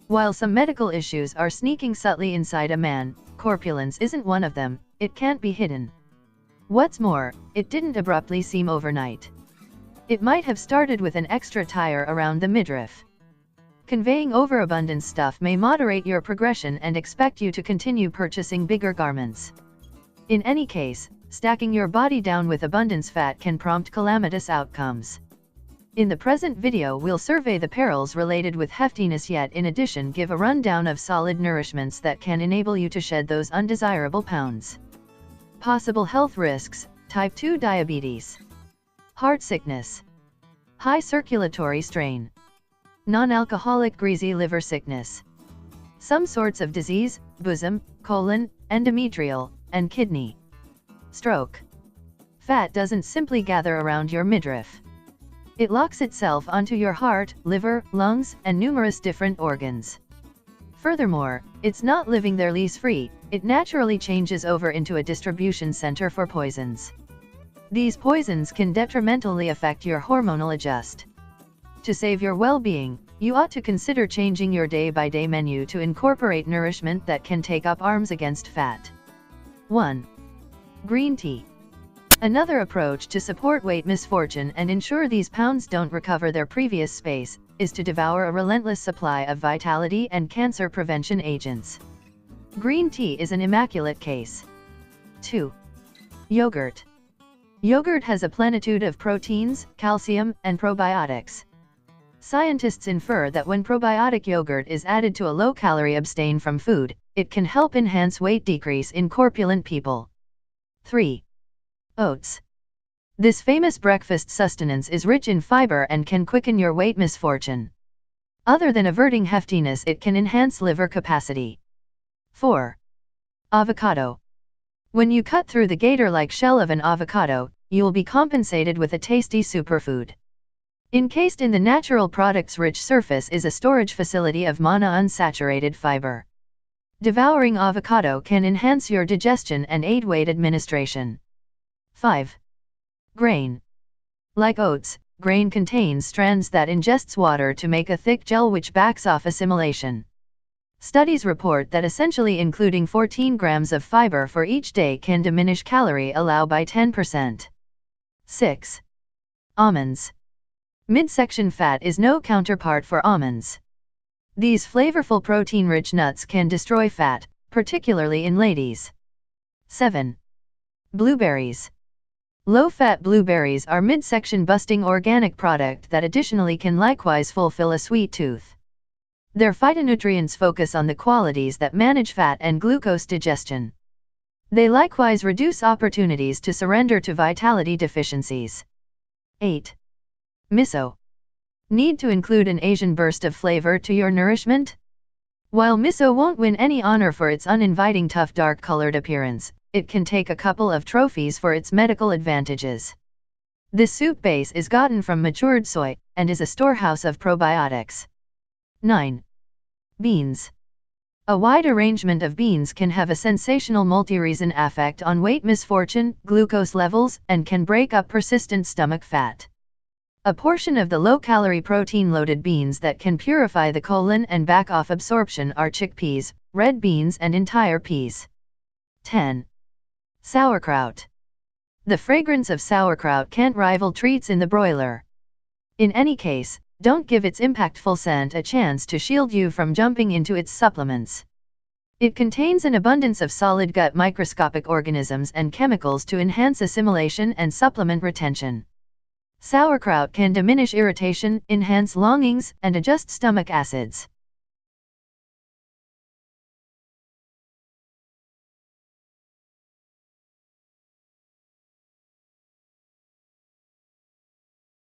While some medical issues are sneaking subtly inside a man, corpulence isn't one of them. It can't be hidden. What's more, it didn't abruptly seem overnight. It might have started with an extra tire around the midriff. Conveying overabundance stuff may moderate your progression and expect you to continue purchasing bigger garments. In any case, stacking your body down with abundance fat can prompt calamitous outcomes. In the present video, we'll survey the perils related with heftiness, yet in addition give a rundown of solid nourishments that can enable you to shed those undesirable pounds. Possible health risks: type 2 diabetes, heart sickness, high circulatory strain, non-alcoholic greasy liver sickness, some sorts of disease, bosom, colon, endometrial, and kidney, stroke. Fat doesn't simply gather around your midriff. It locks itself onto your heart, liver, lungs, and numerous different organs. Furthermore, it's not living there lease-free. It naturally changes over into a distribution center for poisons. These poisons can detrimentally affect your hormonal adjust. To save your well-being, you ought to consider changing your day-by-day menu to incorporate nourishment that can take up arms against fat. 1. Green tea. Another approach to support weight misfortune and ensure these pounds don't recover their previous space is to devour a relentless supply of vitality and cancer prevention agents. Green tea is an immaculate case. 2. Yogurt. Yogurt has a plenitude of proteins, calcium, and probiotics. Scientists infer that when probiotic yogurt is added to a low-calorie abstain from food, it can help enhance weight decrease in corpulent people. 3. Oats. This famous breakfast sustenance is rich in fiber and can quicken your weight misfortune. Other than averting heftiness, it can enhance liver capacity. 4. Avocado. When you cut through the gator-like shell of an avocado, you'll be compensated with a tasty superfood. Encased in the natural product's rich surface is a storage facility of monounsaturated fiber. Devouring avocado can enhance your digestion and aid weight administration. 5. Grain. Like oats, grain contains strands that ingests water to make a thick gel which backs off assimilation. Studies report that essentially including 14 grams of fiber for each day can diminish calorie allow by 10%. 6. Almonds. Midsection fat is no counterpart for almonds. These flavorful protein-rich nuts can destroy fat, particularly in ladies. 7. Blueberries. Low-fat blueberries are midsection-busting organic product that additionally can likewise fulfill a sweet tooth. Their phytonutrients focus on the qualities that manage fat and glucose digestion. They likewise reduce opportunities to surrender to vitality deficiencies. 8. Miso. Need to include an Asian burst of flavor to your nourishment? While miso won't win any honor for its uninviting tough dark-colored appearance, it can take a couple of trophies for its medical advantages. This soup base is gotten from matured soy, and is a storehouse of probiotics. 9. Beans. A wide arrangement of beans can have a sensational multi-reason effect on weight misfortune, glucose levels, and can break up persistent stomach fat. A portion of the low-calorie protein-loaded beans that can purify the colon and back off absorption are chickpeas, red beans, and entire peas. 10. Sauerkraut. The fragrance of sauerkraut can't rival treats in the broiler. In any case, don't give its impactful scent a chance to shield you from jumping into its supplements. It contains an abundance of solid gut microscopic organisms and chemicals to enhance assimilation and supplement retention. Sauerkraut can diminish irritation, enhance longings, and adjust stomach acids.